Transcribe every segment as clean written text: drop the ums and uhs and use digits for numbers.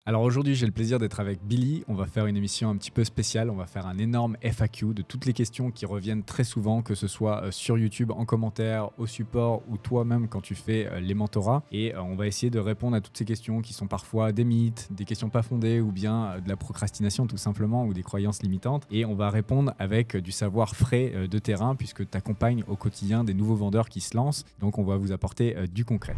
Alors aujourd'hui, j'ai le plaisir d'être avec Billy. On va faire une émission un petit peu spéciale. On va faire un énorme FAQ de toutes les questions qui reviennent très souvent, que ce soit sur YouTube, en commentaire, au support ou toi-même quand tu fais les mentorats. Et on va essayer de répondre à toutes ces questions qui sont parfois des mythes, des questions pas fondées ou bien de la procrastination tout simplement ou des croyances limitantes. Et on va répondre avec du savoir frais de terrain puisque tu accompagnes au quotidien des nouveaux vendeurs qui se lancent. Donc on va vous apporter du concret.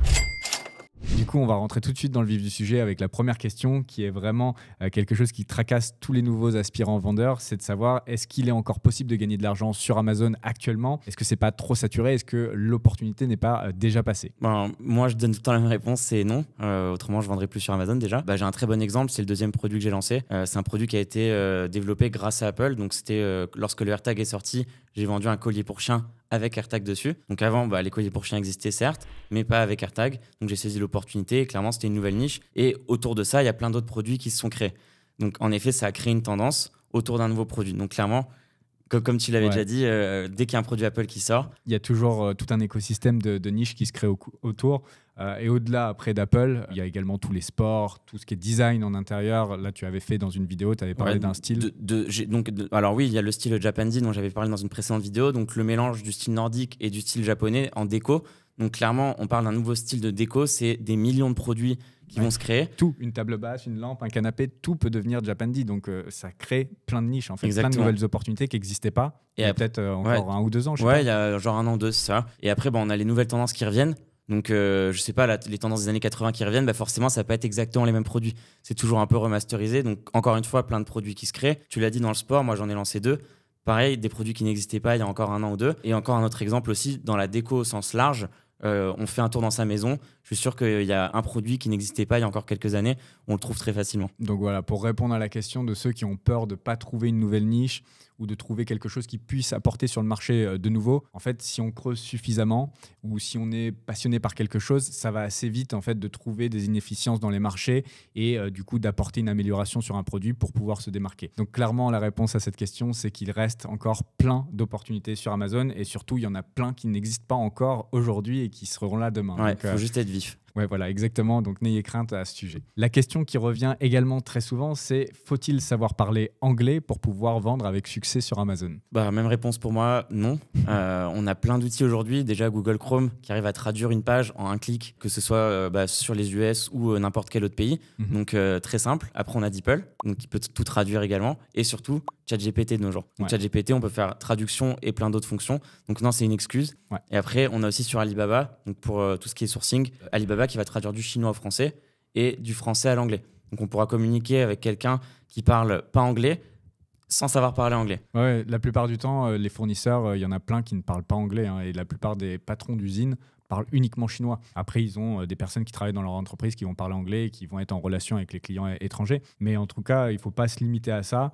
Du coup, on va rentrer tout de suite dans le vif du sujet avec la première question qui est vraiment quelque chose qui tracasse tous les nouveaux aspirants vendeurs, c'est de savoir est-ce qu'il est encore possible de gagner de l'argent sur Amazon actuellement? Est-ce que c'est pas trop saturé? Est-ce que l'opportunité n'est pas déjà passée? Moi, je donne tout le temps la même réponse, c'est non. Autrement, je vendrais plus sur Amazon déjà. J'ai un très bon exemple, c'est le deuxième produit que j'ai lancé. C'est un produit qui a été développé grâce à Apple. Donc, c'était lorsque le AirTag est sorti, j'ai vendu un collier pour chien avec AirTag dessus. Donc avant, les colliers pour chiens existaient certes, mais pas avec AirTag. Donc j'ai saisi l'opportunité. Clairement, c'était une nouvelle niche. Et autour de ça, il y a plein d'autres produits qui se sont créés. Donc en effet, ça a créé une tendance autour d'un nouveau produit. Donc clairement, comme tu l'avais déjà dit, dès qu'il y a un produit Apple qui sort, il y a toujours tout un écosystème de niches qui se crée autour. Et au-delà, après d'Apple, il y a également tous les sports, tout ce qui est design en intérieur. Là, tu avais fait dans une vidéo, tu avais parlé d'un style. Alors oui, il y a le style Japandi dont j'avais parlé dans une précédente vidéo. Donc le mélange du style nordique et du style japonais en déco. Donc clairement, on parle d'un nouveau style de déco. C'est des millions de produits qui vont se créer. Tout, une table basse, une lampe, un canapé, tout peut devenir Japandi. Donc ça crée plein de niches, en fait, Exactement. plein de nouvelles opportunités qui n'existaient pas. Et peut-être encore 1 ou 2 ans, je sais pas. Il y a genre 1 an ou 2, c'est ça. Et après, on a les nouvelles tendances qui reviennent. Donc, je sais pas, les tendances des années 80 qui reviennent, forcément, ça va pas être exactement les mêmes produits. C'est toujours un peu remasterisé. Donc, encore une fois, plein de produits qui se créent. Tu l'as dit dans le sport, moi, j'en ai lancé 2. Pareil, des produits qui n'existaient pas il y a encore 1 an ou 2. Et encore un autre exemple aussi, dans la déco au sens large, on fait un tour dans sa maison. Je suis sûr qu'il y a un produit qui n'existait pas il y a encore quelques années. On le trouve très facilement. Donc voilà, pour répondre à la question de ceux qui ont peur de ne pas trouver une nouvelle niche ou de trouver quelque chose qui puisse apporter sur le marché de nouveau, en fait, si on creuse suffisamment ou si on est passionné par quelque chose, ça va assez vite en fait de trouver des inefficiences dans les marchés et du coup d'apporter une amélioration sur un produit pour pouvoir se démarquer. Donc clairement, la réponse à cette question, c'est qu'il reste encore plein d'opportunités sur Amazon et surtout, il y en a plein qui n'existent pas encore aujourd'hui et qui seront là demain. Ouais, il faut juste être vif. Ouais, voilà, exactement. Donc, n'ayez crainte à ce sujet. La question qui revient également très souvent, c'est faut-il savoir parler anglais pour pouvoir vendre avec succès sur Amazon? Même réponse pour moi, non. On a plein d'outils aujourd'hui. Déjà, Google Chrome qui arrive à traduire une page en un clic, que ce soit sur les US ou n'importe quel autre pays. Donc, très simple. Après, on a DeepL, donc qui peut tout traduire également. Et surtout, ChatGPT de nos jours. Donc, ChatGPT, on peut faire traduction et plein d'autres fonctions. Donc, non, c'est une excuse. Ouais. Et après, on a aussi sur Alibaba, donc pour tout ce qui est sourcing, Alibaba qui va traduire du chinois au français et du français à l'anglais. Donc, on pourra communiquer avec quelqu'un qui parle pas anglais sans savoir parler anglais. Ouais, la plupart du temps, les fournisseurs, il y en a plein qui ne parlent pas anglais et la plupart des patrons d'usines parlent uniquement chinois. Après, ils ont des personnes qui travaillent dans leur entreprise qui vont parler anglais et qui vont être en relation avec les clients étrangers. Mais en tout cas, il ne faut pas se limiter à ça.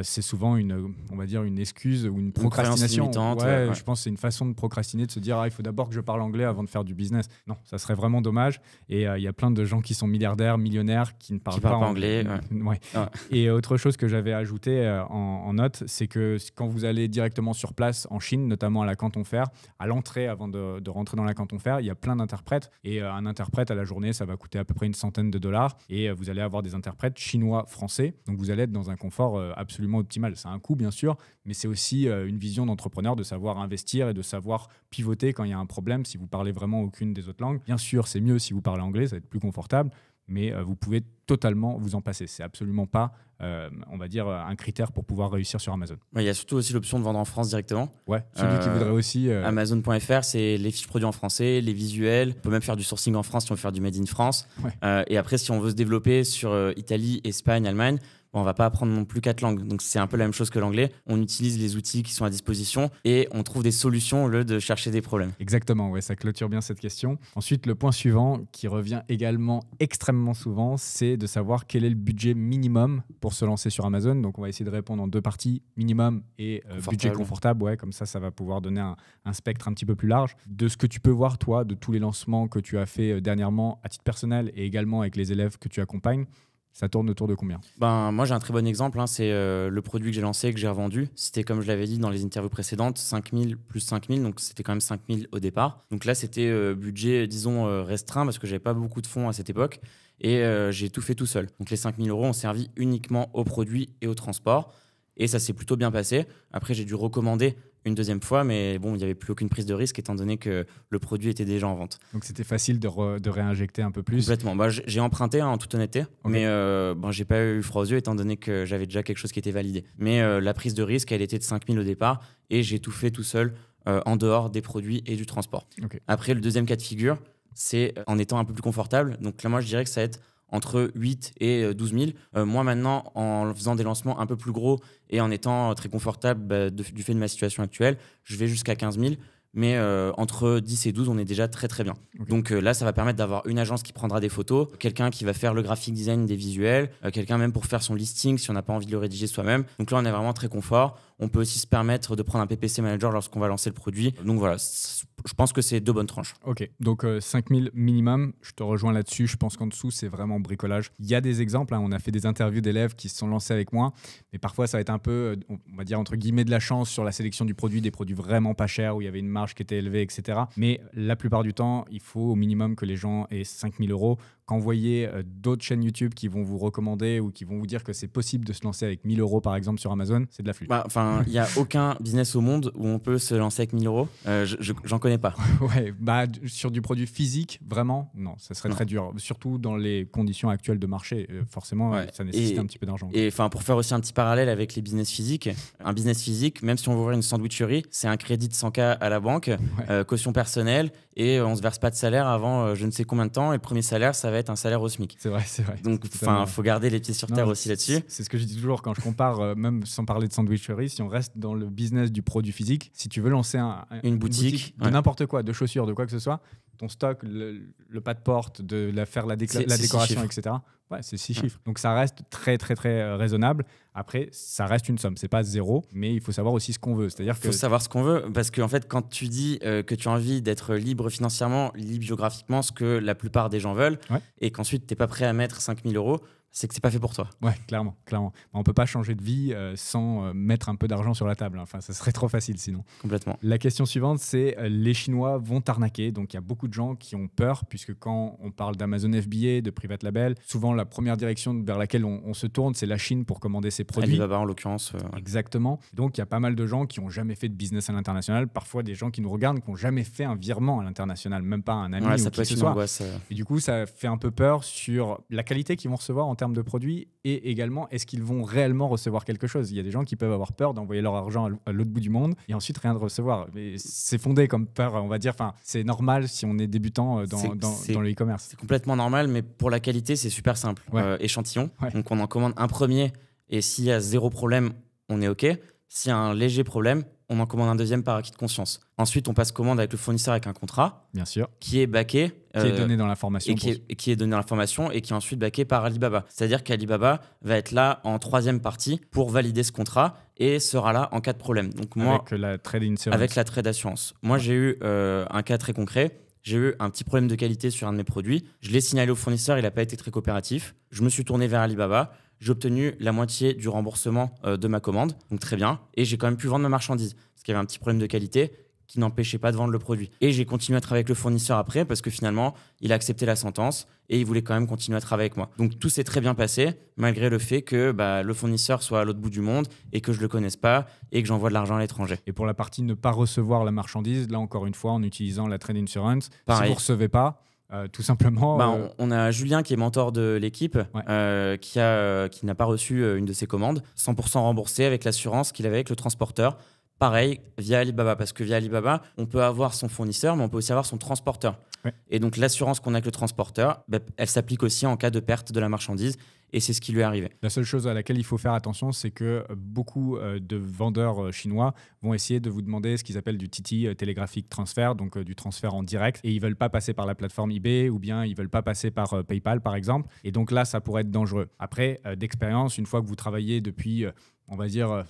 C'est souvent on va dire une excuse ou une procrastination. Ouais. Je pense que c'est une façon de procrastiner, de se dire il faut d'abord que je parle anglais avant de faire du business. Non, ça serait vraiment dommage. Et il y a plein de gens qui sont milliardaires, millionnaires, qui ne parlent pas anglais. Ouais. Ah. Et autre chose que j'avais ajouté en note, c'est que quand vous allez directement sur place en Chine, notamment à la Canton Fair, à l'entrée avant de rentrer dans la Canton Fair, il y a plein d'interprètes et un interprète à la journée, ça va coûter à peu près une centaine de dollars et vous allez avoir des interprètes chinois, français, donc vous allez être dans un confort absolument optimal. C'est un coût bien sûr, mais c'est aussi une vision d'entrepreneur de savoir investir et de savoir pivoter quand il y a un problème si vous parlez vraiment aucune des autres langues. Bien sûr, c'est mieux si vous parlez anglais, ça va être plus confortable, mais vous pouvez totalement vous en passer. C'est absolument pas, on va dire, un critère pour pouvoir réussir sur Amazon. Il y a surtout aussi l'option de vendre en France directement. Ouais, celui qui voudrait aussi... Amazon.fr, c'est les fiches produits en français, les visuels. On peut même faire du sourcing en France si on veut faire du Made in France. Ouais. Et après, si on veut se développer sur Italie, Espagne, Allemagne, on va pas apprendre non plus 4 langues. Donc, c'est un peu la même chose que l'anglais. On utilise les outils qui sont à disposition et on trouve des solutions au lieu de chercher des problèmes. Exactement, ouais, ça clôture bien cette question. Ensuite, le point suivant qui revient également extrêmement souvent, c'est de savoir quel est le budget minimum pour se lancer sur Amazon. Donc, on va essayer de répondre en 2 parties, minimum et budget confortable. Ouais, comme ça va pouvoir donner un spectre un petit peu plus large. De ce que tu peux voir, toi, de tous les lancements que tu as fait dernièrement à titre personnel et également avec les élèves que tu accompagnes, Ça tourne autour de combien? Moi, j'ai un très bon exemple. C'est le produit que j'ai lancé, que j'ai revendu. C'était, comme je l'avais dit dans les interviews précédentes, 5 000 plus 5 000. Donc, c'était quand même 5 000 au départ. Donc là, c'était budget, disons, restreint parce que j'avais pas beaucoup de fonds à cette époque. Et j'ai tout fait tout seul. Donc, les 5 000 euros ont servi uniquement au produit et au transport. Et ça s'est plutôt bien passé. Après, j'ai dû recommander une deuxième fois, mais bon, il n'y avait plus aucune prise de risque étant donné que le produit était déjà en vente. Donc c'était facile de réinjecter un peu plus. Complètement. J'ai emprunté en toute honnêteté, mais j'ai pas eu froid aux yeux étant donné que j'avais déjà quelque chose qui était validé. Mais la prise de risque, elle était de 5 000 au départ et j'ai tout fait tout seul en dehors des produits et du transport. Après, le deuxième cas de figure, c'est en étant un peu plus confortable. Donc là, moi, je dirais que ça va être entre 8 et 12 000. Moi, maintenant, en faisant des lancements un peu plus gros et en étant très confortable du fait de ma situation actuelle, je vais jusqu'à 15 000. Mais entre 10 et 12, on est déjà très très bien. Donc là, ça va permettre d'avoir une agence qui prendra des photos, quelqu'un qui va faire le graphic design des visuels, quelqu'un même pour faire son listing si on n'a pas envie de le rédiger soi-même. Donc là, on est vraiment très confort. On peut aussi se permettre de prendre un PPC manager lorsqu'on va lancer le produit. Donc voilà, je pense que c'est 2 bonnes tranches. Ok, donc 5 000 minimum, je te rejoins là-dessus. Je pense qu'en dessous, c'est vraiment bricolage. Il y a des exemples, on a fait des interviews d'élèves qui se sont lancés avec moi, mais parfois ça va être un peu, on va dire entre guillemets, de la chance sur la sélection du produit, des produits vraiment pas chers où il y avait une marge qui était élevée, etc. Mais la plupart du temps, il faut au minimum que les gens aient 5 000 euros. Quand vous voyez d'autres chaînes YouTube qui vont vous recommander ou qui vont vous dire que c'est possible de se lancer avec 1 000 euros par exemple sur Amazon, c'est de la flûte. Il n'y a aucun business au monde où on peut se lancer avec 1 000 euros. J'en connais pas. Ouais, sur du produit physique, vraiment, non, ça serait très dur. Surtout dans les conditions actuelles de marché. Forcément, ça nécessite un petit peu d'argent. Et pour faire aussi un petit parallèle avec les business physiques, un business physique, même si on veut ouvrir une sandwicherie, c'est un crédit de 100K à la banque, caution personnelle, et on ne se verse pas de salaire avant je ne sais combien de temps. Et le premier salaire, ça va être un salaire au SMIC. C'est vrai. Donc, il faut garder les pieds sur terre aussi là-dessus. C'est ce que je dis toujours quand je compare, même sans parler de sandwicherie, si on reste dans le business du produit physique, si tu veux lancer une boutique de n'importe quoi, de chaussures, de quoi que ce soit, ton stock, le pas de porte, faire la décoration, etc. Ouais, c'est 6 chiffres. Donc ça reste très, très, très raisonnable. Après, ça reste une somme. C'est pas zéro, mais il faut savoir aussi ce qu'on veut. Il faut savoir ce qu'on veut, parce qu'en fait, quand tu dis que tu as envie d'être libre financièrement, libre géographiquement, ce que la plupart des gens veulent, et qu'ensuite, tu n'es pas prêt à mettre 5 000 euros, c'est que c'est pas fait pour toi. Ouais, clairement. On peut pas changer de vie sans mettre un peu d'argent sur la table. Enfin, ça serait trop facile sinon. Complètement. La question suivante, c'est les Chinois vont t'arnaquer. Donc, il y a beaucoup de gens qui ont peur, puisque quand on parle d'Amazon FBA, de private label, souvent la première direction vers laquelle on se tourne, c'est la Chine pour commander ses produits. Alibaba en l'occurrence. Exactement. Donc, il y a pas mal de gens qui n'ont jamais fait de business à l'international. Parfois, des gens qui nous regardent qui n'ont jamais fait un virement à l'international, même pas un ami ou qui que ce soit. Et du coup, ça fait un peu peur sur la qualité qu'ils vont recevoir en termes de produits et également est-ce qu'ils vont réellement recevoir quelque chose. Il y a des gens qui peuvent avoir peur d'envoyer leur argent à l'autre bout du monde et ensuite rien de recevoir. Mais c'est fondé comme peur, on va dire. Enfin, c'est normal si on est débutant dans le e-commerce. C'est complètement normal, mais pour la qualité, c'est super simple. Échantillon. Donc on en commande un premier et s'il y a 0 problème, on est OK. S'il y a un léger problème, on en commande un deuxième par acquis de conscience. Ensuite, on passe commande avec le fournisseur avec un contrat. Bien sûr. Qui est backé. Qui est donné dans l'information. Qui est donné dans l'information et qui est ensuite backé par Alibaba. C'est-à-dire qu'Alibaba va être là en 3e partie pour valider ce contrat et sera là en cas de problème. Donc avec la trade insurance. Avec la trade assurance. Moi, j'ai eu un cas très concret. J'ai eu un petit problème de qualité sur un de mes produits. Je l'ai signalé au fournisseur, il n'a pas été très coopératif. Je me suis tourné vers Alibaba. J'ai obtenu la moitié du remboursement de ma commande, donc très bien. Et j'ai quand même pu vendre ma marchandise, parce qu'il y avait un petit problème de qualité qui n'empêchait pas de vendre le produit. Et j'ai continué à travailler avec le fournisseur après, parce que finalement, il a accepté la sentence et il voulait quand même continuer à travailler avec moi. Donc tout s'est très bien passé, malgré le fait que le fournisseur soit à l'autre bout du monde et que je ne le connaisse pas et que j'envoie de l'argent à l'étranger. Et pour la partie ne pas recevoir la marchandise, là encore une fois, en utilisant la trade insurance, pareil. Si vous ne recevez pas, tout simplement. On a Julien qui est mentor de l'équipe, qui n'a pas reçu une de ses commandes, 100% remboursé avec l'assurance qu'il avait avec le transporteur. Pareil, via Alibaba, parce que via Alibaba, on peut avoir son fournisseur, mais on peut aussi avoir son transporteur. Et donc l'assurance qu'on a avec le transporteur, elle s'applique aussi en cas de perte de la marchandise. Et c'est ce qui lui est arrivé. La seule chose à laquelle il faut faire attention, c'est que beaucoup de vendeurs chinois vont essayer de vous demander ce qu'ils appellent du TT, Telegraphic Transfer, donc du transfert en direct. Et ils ne veulent pas passer par la plateforme eBay ou bien ils ne veulent pas passer par PayPal, par exemple. Et donc là, ça pourrait être dangereux. Après, d'expérience, une fois que vous travaillez depuis, on va dire...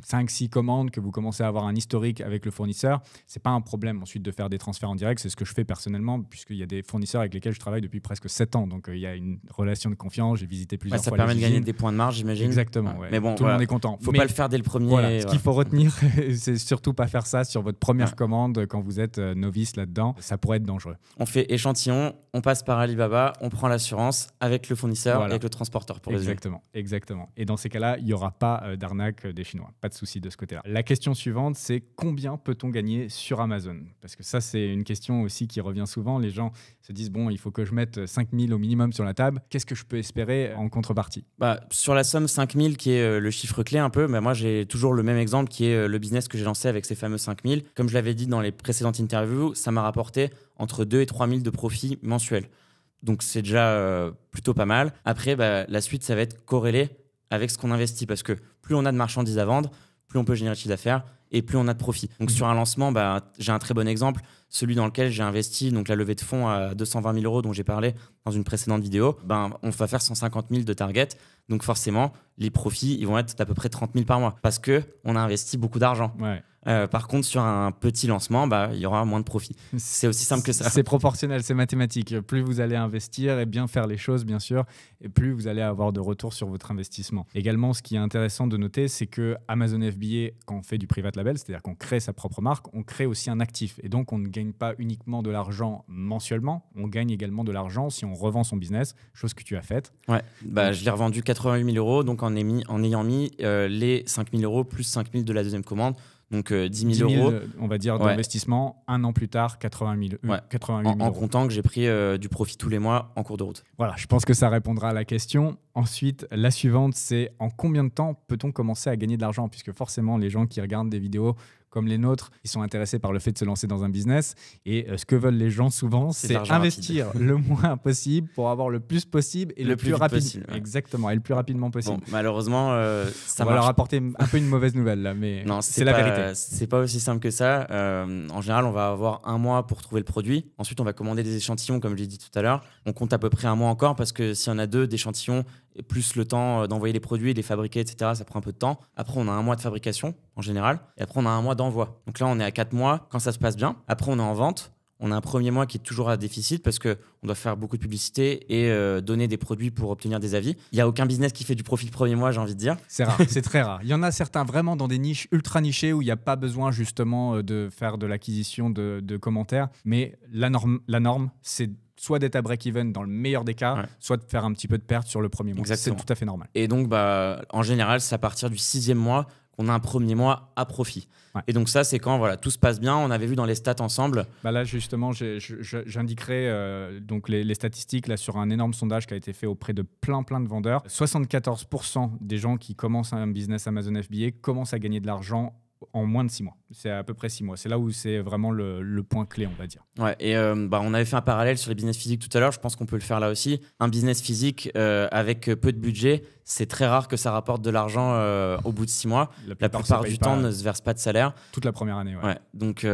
5-6 commandes, que vous commencez à avoir un historique avec le fournisseur, c'est pas un problème ensuite de faire des transferts en direct. C'est ce que je fais personnellement, puisqu'il y a des fournisseurs avec lesquels je travaille depuis presque 7 ans. Donc, il y a une relation de confiance. J'ai visité plusieurs fois. Ça permet de gagner des points de marge, j'imagine. Exactement. Ouais. Mais bon, tout le monde est content. Faut pas le faire dès le premier. Voilà, ce qu'il faut retenir, c'est surtout pas faire ça sur votre première commande quand vous êtes novice là-dedans. Ça pourrait être dangereux. On fait échantillon, on passe par Alibaba, on prend l'assurance avec le fournisseur, avec le transporteur pour Exactement. Et dans ces cas-là, il n'y aura pas d'arnaque des Chinois. Pas de souci de ce côté-là. La question suivante, c'est combien peut-on gagner sur Amazon? Parce que ça, c'est une question aussi qui revient souvent. Les gens se disent, bon, il faut que je mette 5 000 au minimum sur la table. Qu'est-ce que je peux espérer en contrepartie? Sur la somme 5 000, qui est le chiffre clé un peu, moi, j'ai toujours le même exemple qui est le business que j'ai lancé avec ces fameux 5 000. Comme je l'avais dit dans les précédentes interviews, ça m'a rapporté entre 2 et 3 000 de profit mensuel. Donc, c'est déjà plutôt pas mal. Après, la suite, ça va être corrélé avec ce qu'on investit parce que plus on a de marchandises à vendre, plus on peut générer de chiffre d'affaires et plus on a de profit. Donc, sur un lancement, j'ai un très bon exemple, celui dans lequel j'ai investi donc la levée de fonds à 220 000 euros dont j'ai parlé dans une précédente vidéo. On va faire 150 000 de target. Donc, forcément, les profits ils vont être d'à peu près 30 000 par mois parce qu'on a investi beaucoup d'argent. Ouais. Par contre, sur un petit lancement, il y aura moins de profit. C'est aussi simple que ça. C'est proportionnel, c'est mathématique. Plus vous allez investir et bien faire les choses, bien sûr, et plus vous allez avoir de retour sur votre investissement. Également, ce qui est intéressant de noter, c'est que Amazon FBA, quand on fait du private label, c'est-à-dire qu'on crée sa propre marque, on crée aussi un actif. Et donc, on ne gagne pas uniquement de l'argent mensuellement, on gagne également de l'argent si on revend son business, chose que tu as faite. Ouais, je l'ai revendu 88 000 euros, donc en ayant mis les 5 000 euros plus 5 000 de la deuxième commande. Donc 10 000 euros. On va dire, d'investissement, un an plus tard, 88 000 euros. En comptant que j'ai pris du profit tous les mois en cours de route. Voilà, je pense que ça répondra à la question. Ensuite, la suivante, c'est en combien de temps peut-on commencer à gagner de l'argent? Puisque forcément, les gens qui regardent des vidéos comme les nôtres, ils sont intéressés par le fait de se lancer dans un business. Et ce que veulent les gens souvent, c'est investir le moins possible pour avoir le plus possible et le plus rapide possible. Ouais. Exactement, et le plus rapidement possible. Bon, malheureusement, ça va leur apporter un peu une mauvaise nouvelle là, mais non, c'est la vérité. C'est pas aussi simple que ça. En général, on va avoir un mois pour trouver le produit. Ensuite, on va commander des échantillons, comme je l'ai dit tout à l'heure. On compte à peu près un mois encore parce que s'il y en a 2 d'échantillons, plus le temps d'envoyer les produits, de les fabriquer, etc., ça prend un peu de temps. Après, on a un mois de fabrication en général. Et après, on a un mois d'envoi. Donc là, on est à 4 mois quand ça se passe bien. Après, on est en vente. On a un premier mois qui est toujours à déficit parce qu'on doit faire beaucoup de publicité et donner des produits pour obtenir des avis. Il n'y a aucun business qui fait du profit le premier mois, j'ai envie de dire. C'est rare, c'est très rare. Il y en a certains vraiment dans des niches ultra nichées où il n'y a pas besoin justement de faire de l'acquisition de commentaires. Mais la norme c'est soit d'être à break-even dans le meilleur des cas, soit de faire un petit peu de perte sur le premier mois. C'est tout à fait normal. Et donc, en général, c'est à partir du 6e mois qu'on a un premier mois à profit. Ouais. Et donc ça, c'est quand tout se passe bien. On avait vu dans les stats ensemble. Là, justement, j'indiquerai donc les statistiques là, sur un énorme sondage qui a été fait auprès de plein de vendeurs. 74% des gens qui commencent un business Amazon FBA commencent à gagner de l'argent en moins de 6 mois. C'est à peu près 6 mois. C'est là où c'est vraiment le point clé, on va dire. Ouais, et on avait fait un parallèle sur les business physiques tout à l'heure. Je pense qu'on peut le faire là aussi. Un business physique avec peu de budget, c'est très rare que ça rapporte de l'argent au bout de 6 mois. La plupart du temps, ne se verse pas de salaire. Toute la première année, ouais. Donc,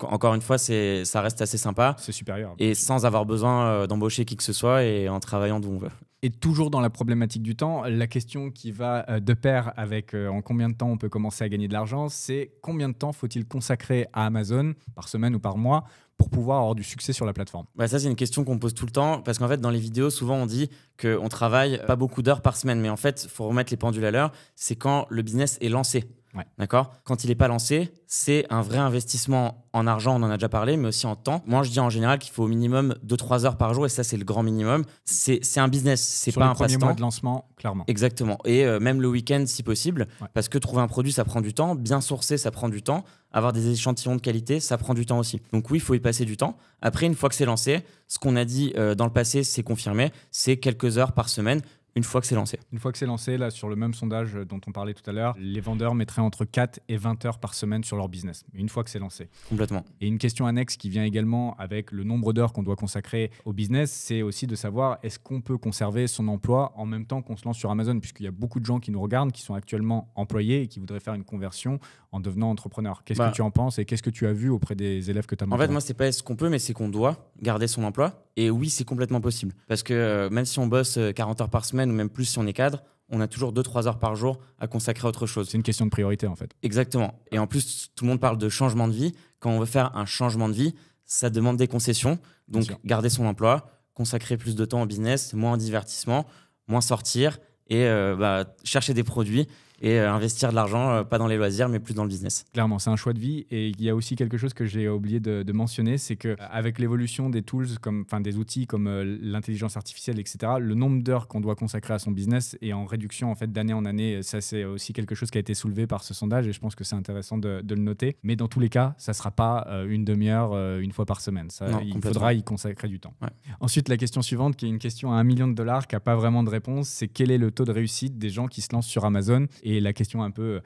encore une fois, ça reste assez sympa. C'est supérieur. Et sans avoir besoin d'embaucher qui que ce soit et en travaillant d'où on veut. Et toujours dans la problématique du temps, la question qui va de pair avec en combien de temps on peut commencer à gagner de l'argent, c'est combien de temps faut-il consacrer à Amazon par semaine ou par mois pour pouvoir avoir du succès sur la plateforme? Ça, c'est une question qu'on pose tout le temps parce qu'en fait, dans les vidéos, souvent, on dit qu'on travaille pas beaucoup d'heures par semaine. Mais en fait, il faut remettre les pendules à l'heure. C'est quand le business est lancé. Ouais. D'accord. Quand il n'est pas lancé, c'est un vrai investissement en argent, on en a déjà parlé, mais aussi en temps. Moi, je dis en général qu'il faut au minimum 2-3 heures par jour et ça, c'est le grand minimum. C'est un business, c'est pas un passe-temps. Sur le premier mois de lancement, clairement. Exactement. Et même le week-end, si possible, parce que trouver un produit, ça prend du temps. Bien sourcer, ça prend du temps. Avoir des échantillons de qualité, ça prend du temps aussi. Donc oui, il faut y passer du temps. Après, une fois que c'est lancé, ce qu'on a dit dans le passé, c'est confirmé, c'est quelques heures par semaine. Une fois que c'est lancé. Une fois que c'est lancé, là, sur le même sondage dont on parlait tout à l'heure, les vendeurs mettraient entre 4 et 20 heures par semaine sur leur business. Une fois que c'est lancé. Complètement. Et une question annexe qui vient également avec le nombre d'heures qu'on doit consacrer au business, c'est aussi de savoir est-ce qu'on peut conserver son emploi en même temps qu'on se lance sur Amazon, puisqu'il y a beaucoup de gens qui nous regardent, qui sont actuellement employés et qui voudraient faire une conversion en devenant entrepreneur. Qu'est-ce que tu en penses et qu'est-ce que tu as vu auprès des élèves que tu as mentorés? En fait, moi, c'est pas est-ce qu'on peut, mais c'est qu'on doit garder son emploi. Et oui, c'est complètement possible. Parce que même si on bosse 40 heures par semaine ou même plus si on est cadre, on a toujours 2-3 heures par jour à consacrer à autre chose. C'est une question de priorité en fait. Exactement. Et en plus, tout le monde parle de changement de vie. Quand on veut faire un changement de vie, ça demande des concessions. Donc, garder son emploi, consacrer plus de temps au business, moins en divertissement, moins sortir et chercher des produits et investir de l'argent, pas dans les loisirs, mais plus dans le business. Clairement, c'est un choix de vie. Et il y a aussi quelque chose que j'ai oublié de mentionner, c'est qu'avec l'évolution des tools, des outils comme l'intelligence artificielle, etc., le nombre d'heures qu'on doit consacrer à son business est en réduction en fait, d'année en année. Ça, c'est aussi quelque chose qui a été soulevé par ce sondage et je pense que c'est intéressant de le noter. Mais dans tous les cas, ça ne sera pas une demi-heure, une fois par semaine. Il faudra y consacrer du temps. Ouais. Ensuite, la question suivante, qui est une question à $1 million, qui n'a pas vraiment de réponse, c'est quel est le taux de réussite des gens qui se lancent sur Amazon? Et la question un peu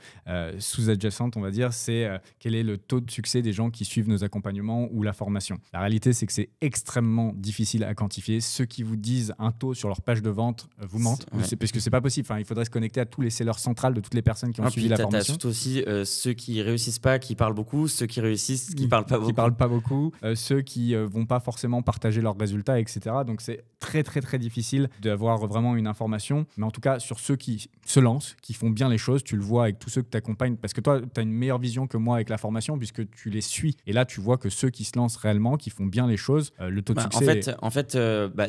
sous-adjacente, on va dire, c'est quel est le taux de succès des gens qui suivent nos accompagnements ou la formation. La réalité, c'est que c'est extrêmement difficile à quantifier. Ceux qui vous disent un taux sur leur page de vente vous mentent, parce que c'est pas possible. Enfin, il faudrait se connecter à tous les sellers centrales de toutes les personnes qui ont suivi la formation. Surtout aussi ceux qui réussissent pas, qui parlent beaucoup, ceux qui réussissent, qui parlent pas beaucoup. Qui parlent pas beaucoup, ceux qui vont pas forcément partager leurs résultats, etc. Donc c'est très très très difficile d'avoir vraiment une information. Mais en tout cas, sur ceux qui se lancent, qui font bien les choses, tu le vois avec tous ceux que tu accompagnes, parce que toi, tu as une meilleure vision que moi avec la formation, puisque tu les suis. Et là, tu vois que ceux qui se lancent réellement, qui font bien les choses, le taux de succès...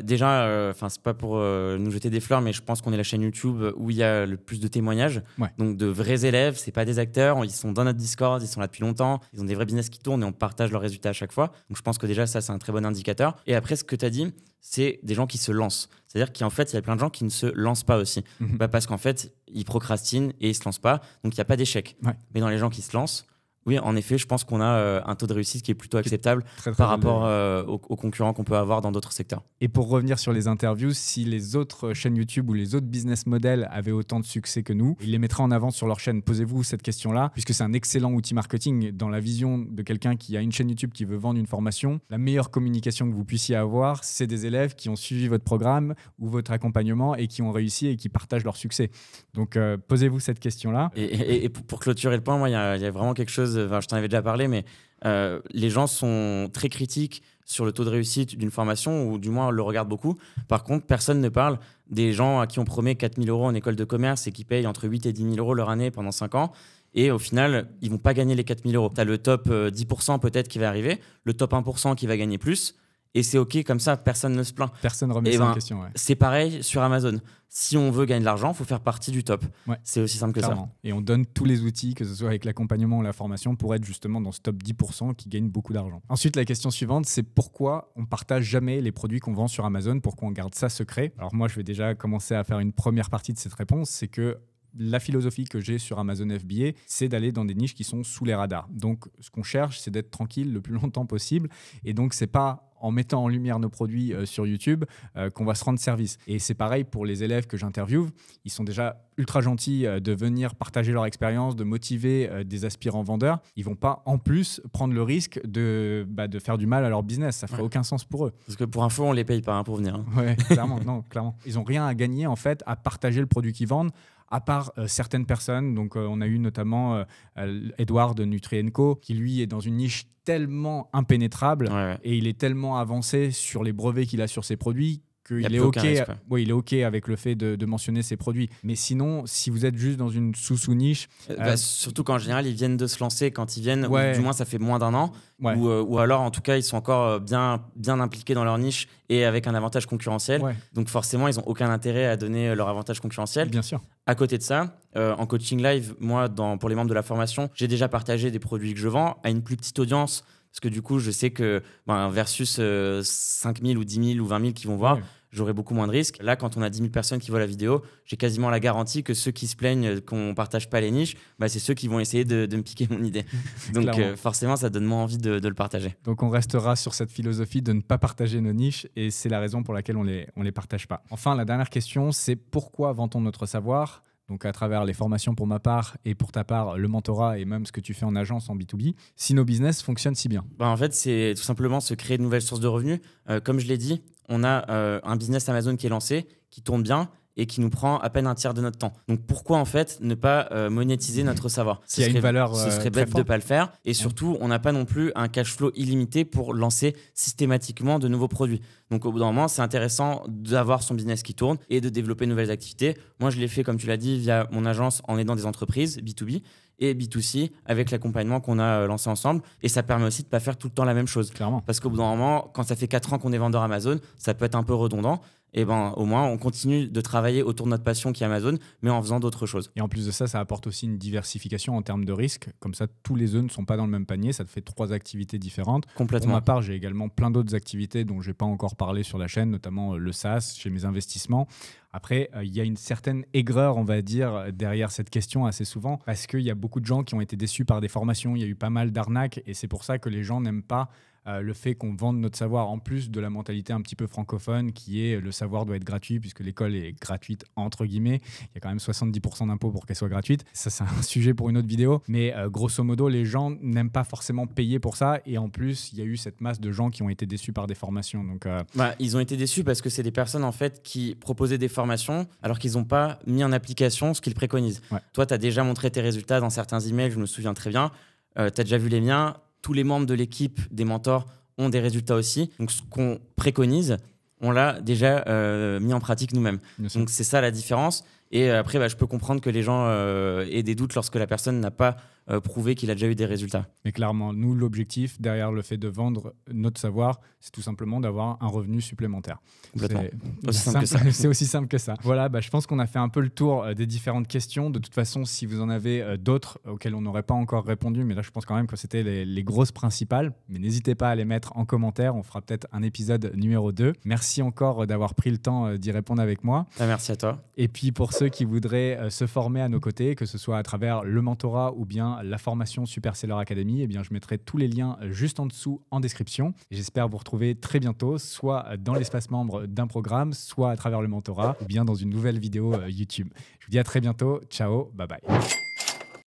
Déjà, c'est pas pour nous jeter des fleurs, mais je pense qu'on est la chaîne YouTube où il y a le plus de témoignages. Ouais. Donc de vrais élèves, c'est pas des acteurs, ils sont dans notre Discord, ils sont là depuis longtemps, ils ont des vrais business qui tournent et on partage leurs résultats à chaque fois. Donc je pense que déjà, ça, c'est un très bon indicateur. Et après, ce que tu as dit, c'est des gens qui se lancent. C'est-à-dire qu'en fait, il y a plein de gens qui ne se lancent pas aussi. Parce qu'en fait, ils procrastinent et ils ne se lancent pas. Donc, il n'y a pas d'échec. Ouais. Mais dans les gens qui se lancent, oui, en effet, je pense qu'on a un taux de réussite qui est plutôt acceptable par rapport aux concurrents qu'on peut avoir dans d'autres secteurs. Et pour revenir sur les interviews, si les autres chaînes YouTube ou les autres business models avaient autant de succès que nous, ils les mettraient en avant sur leur chaîne. Posez-vous cette question-là, puisque c'est un excellent outil marketing. Dans la vision de quelqu'un qui a une chaîne YouTube qui veut vendre une formation, la meilleure communication que vous puissiez avoir, c'est des élèves qui ont suivi votre programme ou votre accompagnement et qui ont réussi et qui partagent leur succès. Donc, posez-vous cette question-là. Et pour clôturer le point, moi, il y a vraiment quelque chose... je t'en avais déjà parlé, mais les gens sont très critiques sur le taux de réussite d'une formation, ou du moins le regardent beaucoup. Par contre, personne ne parle des gens à qui on promet 4 000 € en école de commerce et qui payent entre 8 et 10 000 € leur année pendant 5 ans. Et au final, ils ne vont pas gagner les 4 000 €. Tu as le top 10% peut-être qui va arriver, le top 1% qui va gagner plus. Et c'est OK comme ça, personne ne se plaint. Personne ne remet ça en question. Ouais. C'est pareil sur Amazon. Si on veut gagner de l'argent, il faut faire partie du top. Ouais. C'est aussi simple que ça. Et on donne tous les outils, que ce soit avec l'accompagnement ou la formation, pour être justement dans ce top 10% qui gagne beaucoup d'argent. Ensuite, la question suivante, c'est pourquoi on ne partage jamais les produits qu'on vend sur Amazon, pourquoi on garde ça secret. Alors moi, je vais déjà commencer à faire une première partie de cette réponse, c'est que la philosophie que j'ai sur Amazon FBA, c'est d'aller dans des niches qui sont sous les radars. Donc, ce qu'on cherche, c'est d'être tranquille le plus longtemps possible. Et donc, c'est pas en mettant en lumière nos produits sur YouTube qu'on va se rendre service. Et c'est pareil pour les élèves que j'interviewe. Ils sont déjà ultra gentils de venir partager leur expérience, de motiver des aspirants vendeurs. Ils vont pas en plus prendre le risque de faire du mal à leur business. Ça ferait aucun sens pour eux. Parce que pour info, on les paye pas pour venir. Ouais, clairement, non, clairement. Ils n'ont rien à gagner en fait à partager le produit qu'ils vendent, à part certaines personnes. Donc, on a eu notamment Edouard de Nutri&Co qui, lui, est dans une niche tellement impénétrable et il est tellement avancé sur les brevets qu'il a sur ses produits qu'il est OK, il est OK avec le fait de mentionner ses produits. Mais sinon, si vous êtes juste dans une sous-niche... surtout qu'en général, ils viennent de se lancer quand ils viennent, ou du moins ça fait moins d'1 an, ou alors en tout cas, ils sont encore bien impliqués dans leur niche et avec un avantage concurrentiel. Ouais. Donc forcément, ils n'ont aucun intérêt à donner leur avantage concurrentiel. Bien sûr. À côté de ça, en coaching live, moi, pour les membres de la formation, j'ai déjà partagé des produits que je vends à une plus petite audience. Parce que du coup, je sais que versus 5 000 ou 10 000 ou 20 000 qui vont voir, j'aurai beaucoup moins de risques. Là, quand on a 10 000 personnes qui voient la vidéo, j'ai quasiment la garantie que ceux qui se plaignent qu'on ne partage pas les niches, c'est ceux qui vont essayer de me piquer mon idée. Donc forcément, ça donne moins envie de le partager. Donc on restera sur cette philosophie de ne pas partager nos niches et c'est la raison pour laquelle on les partage pas. Enfin, la dernière question, c'est pourquoi vend-on notre savoir ? Donc à travers les formations pour ma part et pour ta part, le mentorat et même ce que tu fais en agence en B2B, si nos business fonctionnent si bien. En fait, c'est tout simplement se créer de nouvelles sources de revenus. Comme je l'ai dit, on a un business Amazon qui est lancé, qui tourne bien et qui nous prend à peine un tiers de notre temps. Donc pourquoi en fait ne pas monétiser notre savoir ? Ce serait bête de ne pas le faire. Et surtout, on n'a pas non plus un cash flow illimité pour lancer systématiquement de nouveaux produits. Donc au bout d'un moment, c'est intéressant d'avoir son business qui tourne et de développer de nouvelles activités. Moi, je l'ai fait, comme tu l'as dit, via mon agence en aidant des entreprises B2B et B2C avec l'accompagnement qu'on a lancé ensemble. Et ça permet aussi de ne pas faire tout le temps la même chose. Clairement. Parce qu'au bout d'un moment, quand ça fait 4 ans qu'on est vendeur Amazon, ça peut être un peu redondant. Et ben, au moins, on continue de travailler autour de notre passion qui est Amazon, mais en faisant d'autres choses. Et en plus de ça, ça apporte aussi une diversification en termes de risques. Comme ça, tous les œufs ne sont pas dans le même panier. Ça te fait 3 activités différentes. Complètement. Pour ma part, j'ai également plein d'autres activités dont je n'ai pas encore parlé sur la chaîne, notamment le SaaS, chez mes investissements. Après, il y a une certaine aigreur, on va dire, derrière cette question assez souvent, parce qu'il y a beaucoup de gens qui ont été déçus par des formations. Il y a eu pas mal d'arnaques et c'est pour ça que les gens n'aiment pas le fait qu'on vende notre savoir, en plus de la mentalité un petit peu francophone qui est le savoir doit être gratuit puisque l'école est gratuite entre guillemets. Il y a quand même 70% d'impôts pour qu'elle soit gratuite. Ça, c'est un sujet pour une autre vidéo. Mais grosso modo, les gens n'aiment pas forcément payer pour ça. Et en plus, il y a eu cette masse de gens qui ont été déçus par des formations. Donc, ils ont été déçus parce que c'est des personnes en fait qui proposaient des formations alors qu'ils n'ont pas mis en application ce qu'ils préconisent. Ouais. Toi, tu as déjà montré tes résultats dans certains emails, je me souviens très bien. Tu as déjà vu les miens. Tous les membres de l'équipe des mentors ont des résultats aussi. Donc, ce qu'on préconise, on l'a déjà mis en pratique nous-mêmes. Donc, c'est ça la différence. Et après, je peux comprendre que les gens aient des doutes lorsque la personne n'a pas prouvé qu'il a déjà eu des résultats. Mais clairement, nous, l'objectif derrière le fait de vendre notre savoir, c'est tout simplement d'avoir un revenu supplémentaire. Complètement. C'est aussi simple que ça. Voilà, je pense qu'on a fait un peu le tour des différentes questions. De toute façon, si vous en avez d'autres auxquelles on n'aurait pas encore répondu, mais là, je pense quand même que c'était les grosses principales. Mais n'hésitez pas à les mettre en commentaire. On fera peut-être un épisode numéro 2. Merci encore d'avoir pris le temps d'y répondre avec moi. Merci à toi. Et puis, pour ceux qui voudraient se former à nos côtés, que ce soit à travers le mentorat ou bien la formation Super Seller Academy, je mettrai tous les liens juste en dessous en description. J'espère vous retrouver très bientôt, soit dans l'espace membre d'un programme, soit à travers le mentorat, ou bien dans une nouvelle vidéo YouTube. Je vous dis à très bientôt. Ciao, bye bye.